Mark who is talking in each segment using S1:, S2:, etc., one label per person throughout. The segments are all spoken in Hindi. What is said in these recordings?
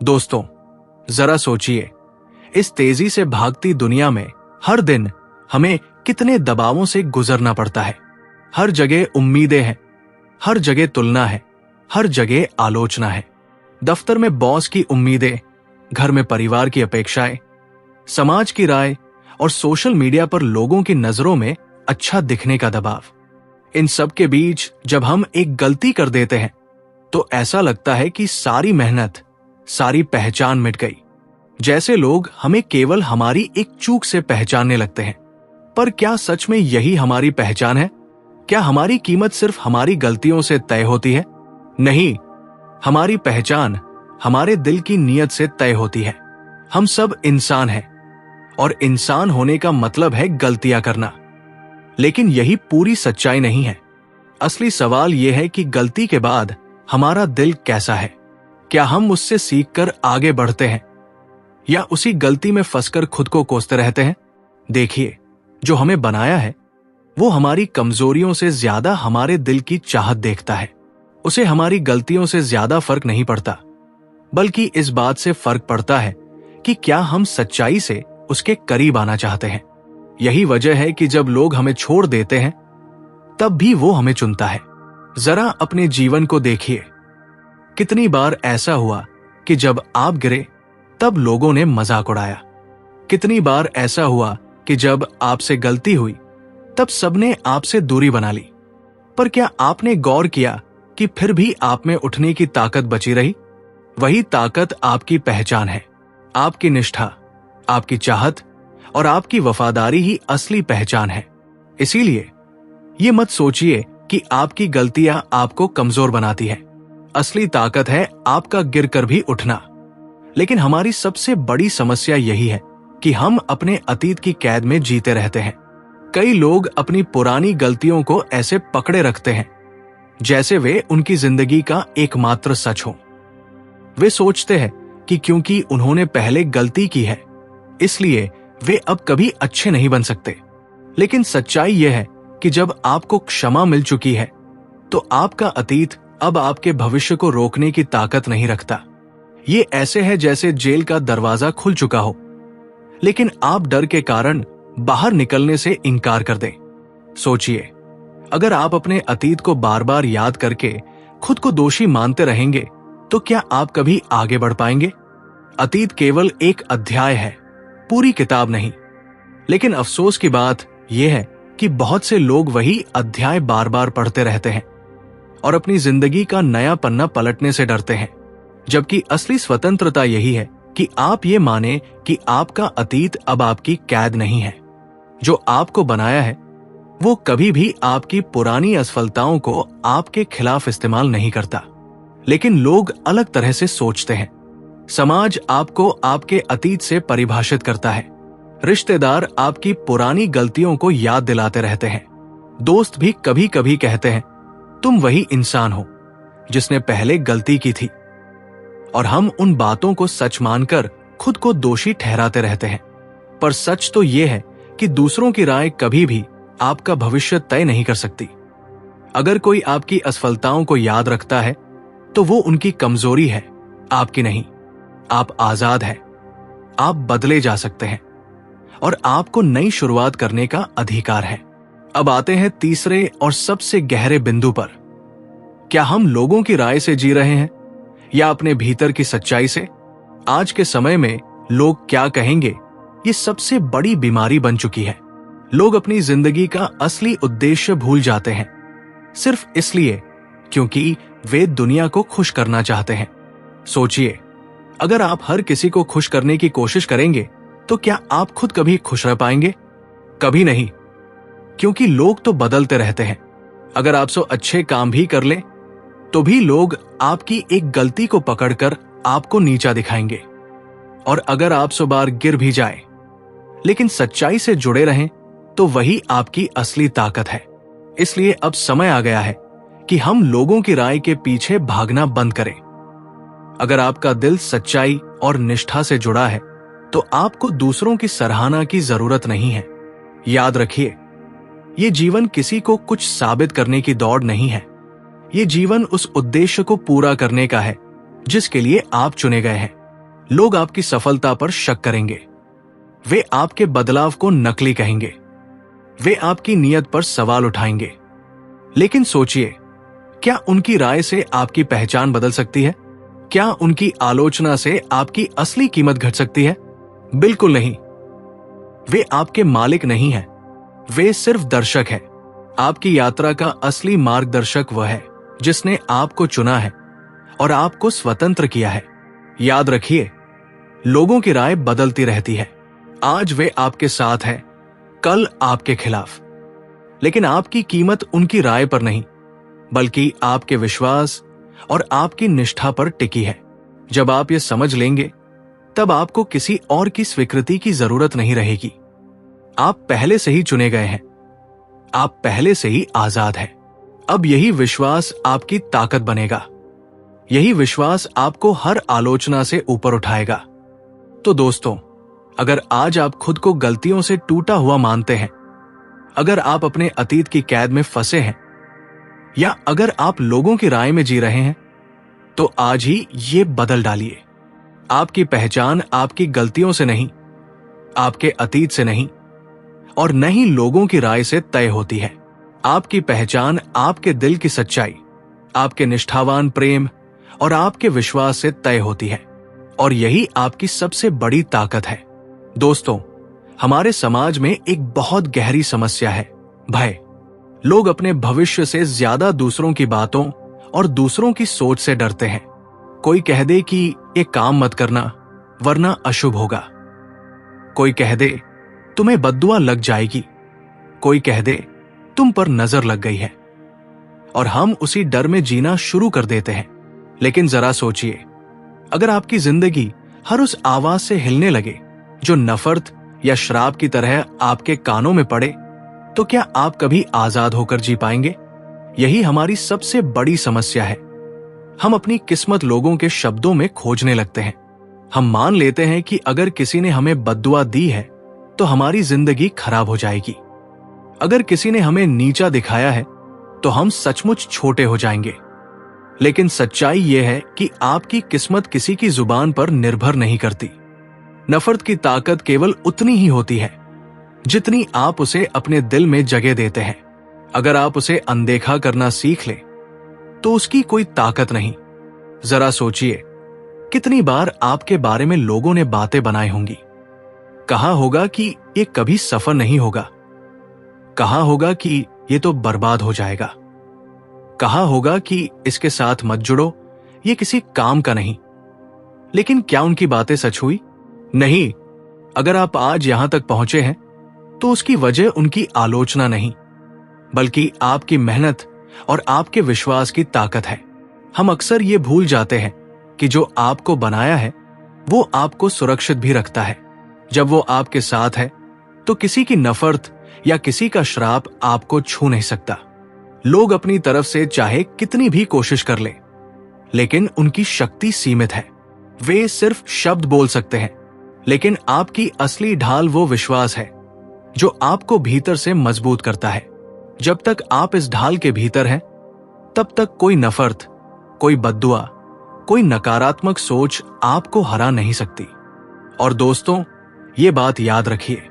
S1: दोस्तों, जरा सोचिए, इस तेजी से भागती दुनिया में हर दिन हमें कितने दबावों से गुजरना पड़ता है। हर जगह उम्मीदें हैं, हर जगह तुलना है, हर जगह आलोचना है। दफ्तर में बॉस की उम्मीदें, घर में परिवार की अपेक्षाएं, समाज की राय और सोशल मीडिया पर लोगों की नजरों में अच्छा दिखने का दबाव। इन सब के बीच जब हम एक गलती कर देते हैं तो ऐसा लगता है कि सारी मेहनत, सारी पहचान मिट गई। जैसे लोग हमें केवल हमारी एक चूक से पहचानने लगते हैं। पर क्या सच में यही हमारी पहचान है? क्या हमारी कीमत सिर्फ हमारी गलतियों से तय होती है? नहीं, हमारी पहचान हमारे दिल की नीयत से तय होती है। हम सब इंसान हैं और इंसान होने का मतलब है गलतियां करना। लेकिन यही पूरी सच्चाई नहीं है। असली सवाल यह है कि गलती के बाद हमारा दिल कैसा है? क्या हम उससे सीखकर आगे बढ़ते हैं या उसी गलती में फंसकर खुद को कोसते रहते हैं? देखिए, जो हमें बनाया है वो हमारी कमजोरियों से ज्यादा हमारे दिल की चाहत देखता है। उसे हमारी गलतियों से ज्यादा फर्क नहीं पड़ता, बल्कि इस बात से फर्क पड़ता है कि क्या हम सच्चाई से उसके करीब आना चाहते हैं। यही वजह है कि जब लोग हमें छोड़ देते हैं तब भी वो हमें चुनता है। जरा अपने जीवन को देखिए, कितनी बार ऐसा हुआ कि जब आप गिरे तब लोगों ने मजाक उड़ाया। कितनी बार ऐसा हुआ कि जब आपसे गलती हुई तब सबने आपसे दूरी बना ली। पर क्या आपने गौर किया कि फिर भी आप में उठने की ताकत बची रही? वही ताकत आपकी पहचान है। आपकी निष्ठा, आपकी चाहत और आपकी वफादारी ही असली पहचान है। इसीलिए ये मत सोचिए कि आपकी गलतियां आपको कमजोर बनाती है। असली ताकत है आपका गिरकर भी उठना। लेकिन हमारी सबसे बड़ी समस्या यही है कि हम अपने अतीत की कैद में जीते रहते हैं। कई लोग अपनी पुरानी गलतियों को ऐसे पकड़े रखते हैं जैसे वे उनकी जिंदगी का एकमात्र सच हो। वे सोचते हैं कि क्योंकि उन्होंने पहले गलती की है इसलिए वे अब कभी अच्छे नहीं बन सकते। लेकिन सच्चाई यह है कि जब आपको क्षमा मिल चुकी है तो आपका अतीत अब आपके भविष्य को रोकने की ताकत नहीं रखता। ये ऐसे है जैसे जेल का दरवाजा खुल चुका हो, लेकिन आप डर के कारण बाहर निकलने से इनकार कर दें। सोचिए, अगर आप अपने अतीत को बार बार याद करके खुद को दोषी मानते रहेंगे तो क्या आप कभी आगे बढ़ पाएंगे? अतीत केवल एक अध्याय है, पूरी किताब नहीं। लेकिन अफसोस की बात यह है कि बहुत से लोग वही अध्याय बार बार पढ़ते रहते हैं और अपनी जिंदगी का नया पन्ना पलटने से डरते हैं। जबकि असली स्वतंत्रता यही है कि आप ये माने कि आपका अतीत अब आपकी कैद नहीं है। जो आपको बनाया है वो कभी भी आपकी पुरानी असफलताओं को आपके खिलाफ इस्तेमाल नहीं करता। लेकिन लोग अलग तरह से सोचते हैं। समाज आपको आपके अतीत से परिभाषित करता है। रिश्तेदार आपकी पुरानी गलतियों को याद दिलाते रहते हैं। दोस्त भी कभी कभी कहते हैं, तुम वही इंसान हो जिसने पहले गलती की थी। और हम उन बातों को सच मानकर खुद को दोषी ठहराते रहते हैं। पर सच तो यह है कि दूसरों की राय कभी भी आपका भविष्य तय नहीं कर सकती। अगर कोई आपकी असफलताओं को याद रखता है तो वो उनकी कमजोरी है, आपकी नहीं। आप आजाद हैं, आप बदले जा सकते हैं और आपको नई शुरुआत करने का अधिकार है। अब आते हैं तीसरे और सबसे गहरे बिंदु पर। क्या हम लोगों की राय से जी रहे हैं या अपने भीतर की सच्चाई से? आज के समय में लोग क्या कहेंगे ये सबसे बड़ी बीमारी बन चुकी है। लोग अपनी जिंदगी का असली उद्देश्य भूल जाते हैं सिर्फ इसलिए क्योंकि वे दुनिया को खुश करना चाहते हैं। सोचिए, अगर आप हर किसी को खुश करने की कोशिश करेंगे तो क्या आप खुद कभी खुश रह पाएंगे? कभी नहीं, क्योंकि लोग तो बदलते रहते हैं। अगर आप 100 अच्छे काम भी कर लें तो भी लोग आपकी एक गलती को पकड़कर आपको नीचा दिखाएंगे। और अगर आप 100 बार गिर भी जाए लेकिन सच्चाई से जुड़े रहें तो वही आपकी असली ताकत है। इसलिए अब समय आ गया है कि हम लोगों की राय के पीछे भागना बंद करें। अगर आपका दिल सच्चाई और निष्ठा से जुड़ा है तो आपको दूसरों की सराहना की जरूरत नहीं है। याद रखिए, ये जीवन किसी को कुछ साबित करने की दौड़ नहीं है। ये जीवन उस उद्देश्य को पूरा करने का है जिसके लिए आप चुने गए हैं। लोग आपकी सफलता पर शक करेंगे। वे आपके बदलाव को नकली कहेंगे। वे आपकी नीयत पर सवाल उठाएंगे। लेकिन सोचिए, क्या उनकी राय से आपकी पहचान बदल सकती है? क्या उनकी आलोचना से आपकी असली कीमत घट सकती है? बिल्कुल नहीं। वे आपके मालिक नहीं हैं, वे सिर्फ दर्शक हैं। आपकी यात्रा का असली मार्गदर्शक वह है जिसने आपको चुना है और आपको स्वतंत्र किया है। याद रखिए, लोगों की राय बदलती रहती है। आज वे आपके साथ हैं, कल आपके खिलाफ। लेकिन आपकी कीमत उनकी राय पर नहीं, बल्कि आपके विश्वास और आपकी निष्ठा पर टिकी है। जब आप ये समझ लेंगे, तब आपको किसी और की स्वीकृति की जरूरत नहीं रहेगी। आप पहले से ही चुने गए हैं। आप पहले से ही आजाद हैं। अब यही विश्वास आपकी ताकत बनेगा। यही विश्वास आपको हर आलोचना से ऊपर उठाएगा। तो दोस्तों, अगर आज आप खुद को गलतियों से टूटा हुआ मानते हैं, अगर आप अपने अतीत की कैद में फंसे हैं, या अगर आप लोगों की राय में जी रहे हैं, तो आज ही ये बदल डालिए। आपकी पहचान आपकी गलतियों से नहीं, आपके अतीत से नहीं, और न ही लोगों की राय से तय होती है। आपकी पहचान आपके दिल की सच्चाई, आपके निष्ठावान प्रेम और आपके विश्वास से तय होती है। और यही आपकी सबसे बड़ी ताकत है। दोस्तों, हमारे समाज में एक बहुत गहरी समस्या है, भय। लोग अपने भविष्य से ज्यादा दूसरों की बातों और दूसरों की सोच से डरते हैं। कोई कह दे कि ये काम मत करना वरना अशुभ होगा। कोई कह दे तुम्हें बद्दुआ लग जाएगी। कोई कह दे तुम पर नजर लग गई है। और हम उसी डर में जीना शुरू कर देते हैं। लेकिन जरा सोचिए, अगर आपकी जिंदगी हर उस आवाज से हिलने लगे जो नफरत या श्राप की तरह आपके कानों में पड़े, तो क्या आप कभी आजाद होकर जी पाएंगे? यही हमारी सबसे बड़ी समस्या है। हम अपनी किस्मत लोगों के शब्दों में खोजने लगते हैं। हम मान लेते हैं कि अगर किसी ने हमें बद्दुआ दी है तो हमारी जिंदगी खराब हो जाएगी। अगर किसी ने हमें नीचा दिखाया है तो हम सचमुच छोटे हो जाएंगे। लेकिन सच्चाई यह है कि आपकी किस्मत किसी की जुबान पर निर्भर नहीं करती। नफरत की ताकत केवल उतनी ही होती है जितनी आप उसे अपने दिल में जगह देते हैं। अगर आप उसे अनदेखा करना सीख लें, तो उसकी कोई ताकत नहीं। जरा सोचिए, कितनी बार आपके बारे में लोगों ने बातें बनाई होंगी। कहा होगा कि ये कभी सफल नहीं होगा। कहा होगा कि ये तो बर्बाद हो जाएगा। कहा होगा कि इसके साथ मत जुड़ो, ये किसी काम का नहीं। लेकिन क्या उनकी बातें सच हुई? नहीं। अगर आप आज यहां तक पहुंचे हैं, तो उसकी वजह उनकी आलोचना नहीं, बल्कि आपकी मेहनत और आपके विश्वास की ताकत है। हम अक्सर ये भूल जाते हैं कि जो आपको बनाया है, वो आपको सुरक्षित भी रखता है। जब वो आपके साथ है, तो किसी की नफरत या किसी का श्राप आपको छू नहीं सकता। लोग अपनी तरफ से चाहे कितनी भी कोशिश कर लें, लेकिन उनकी शक्ति सीमित है। वे सिर्फ शब्द बोल सकते हैं, लेकिन आपकी असली ढाल वो विश्वास है जो आपको भीतर से मजबूत करता है। जब तक आप इस ढाल के भीतर हैं, तब तक कोई नफरत, कोई बद्दुआ, कोई नकारात्मक सोच आपको हरा नहीं सकती। और दोस्तों, ये बात याद रखिए,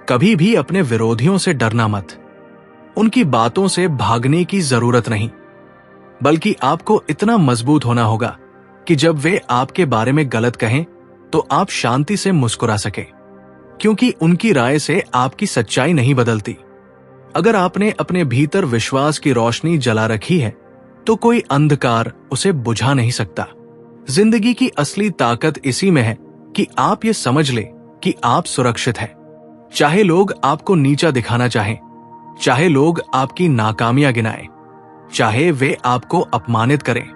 S1: कभी भी अपने विरोधियों से डरना मत। उनकी बातों से भागने की जरूरत नहीं, बल्कि आपको इतना मजबूत होना होगा कि जब वे आपके बारे में गलत कहें, तो आप शांति से मुस्कुरा सके, क्योंकि उनकी राय से आपकी सच्चाई नहीं बदलती। अगर आपने अपने भीतर विश्वास की रोशनी जला रखी है, तो कोई अंधकार उसे बुझा नहीं सकता। जिंदगी की असली ताकत इसी में है कि आप ये समझ ले कि आप सुरक्षित हैं। चाहे लोग आपको नीचा दिखाना चाहें, चाहे लोग आपकी नाकामियां गिनाएं, चाहे वे आपको अपमानित करें,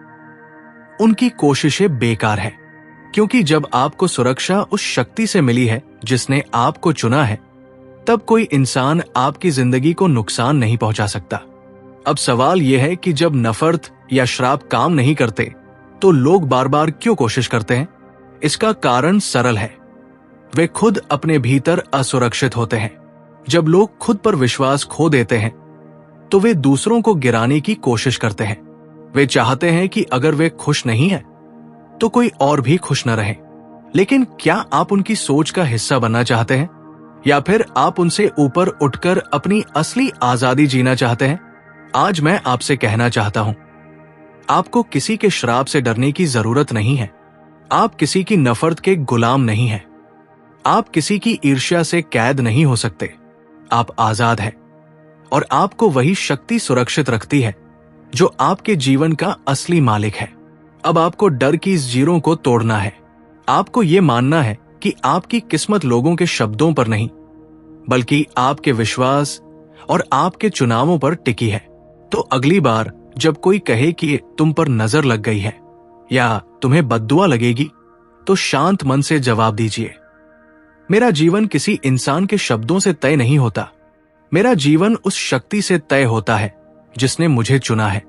S1: उनकी कोशिशें बेकार हैं। क्योंकि जब आपको सुरक्षा उस शक्ति से मिली है जिसने आपको चुना है, तब कोई इंसान आपकी जिंदगी को नुकसान नहीं पहुंचा सकता। अब सवाल यह है कि जब नफरत या श्राप काम नहीं करते, तो लोग बार बार क्यों कोशिश करते हैं? इसका कारण सरल है, वे खुद अपने भीतर असुरक्षित होते हैं। जब लोग खुद पर विश्वास खो देते हैं, तो वे दूसरों को गिराने की कोशिश करते हैं। वे चाहते हैं कि अगर वे खुश नहीं हैं, तो कोई और भी खुश न रहे। लेकिन क्या आप उनकी सोच का हिस्सा बनना चाहते हैं, या फिर आप उनसे ऊपर उठकर अपनी असली आजादी जीना चाहते हैं? आज मैं आपसे कहना चाहता हूं, आपको किसी के श्राप से डरने की जरूरत नहीं है। आप किसी की नफरत के गुलाम नहीं हैं। आप किसी की ईर्ष्या से कैद नहीं हो सकते। आप आजाद हैं और आपको वही शक्ति सुरक्षित रखती है जो आपके जीवन का असली मालिक है। अब आपको डर की इस जीरों को तोड़ना है। आपको यह मानना है कि आपकी किस्मत लोगों के शब्दों पर नहीं, बल्कि आपके विश्वास और आपके चुनावों पर टिकी है। तो अगली बार जब कोई कहे कि तुम पर नजर लग गई है या तुम्हें बद्दुआ लगेगी, तो शांत मन से जवाब दीजिए, मेरा जीवन किसी इंसान के शब्दों से तय नहीं होता। मेरा जीवन उस शक्ति से तय होता है जिसने मुझे चुना है।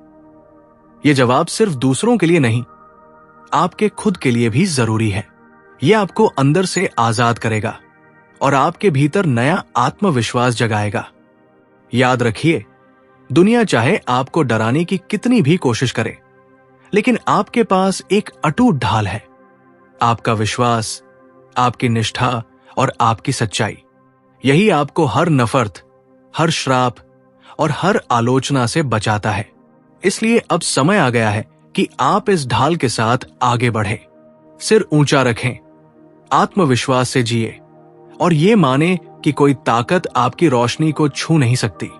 S1: यह जवाब सिर्फ दूसरों के लिए नहीं, आपके खुद के लिए भी जरूरी है। यह आपको अंदर से आजाद करेगा और आपके भीतर नया आत्मविश्वास जगाएगा। याद रखिए, दुनिया चाहे आपको डराने की कितनी भी कोशिश करे, लेकिन आपके पास एक अटूट ढाल है, आपका विश्वास, आपकी निष्ठा और आपकी सच्चाई। यही आपको हर नफरत, हर श्राप और हर आलोचना से बचाता है। इसलिए अब समय आ गया है कि आप इस ढाल के साथ आगे बढ़ें, सिर ऊंचा रखें, आत्मविश्वास से जिए और ये माने कि कोई ताकत आपकी रोशनी को छू नहीं सकती।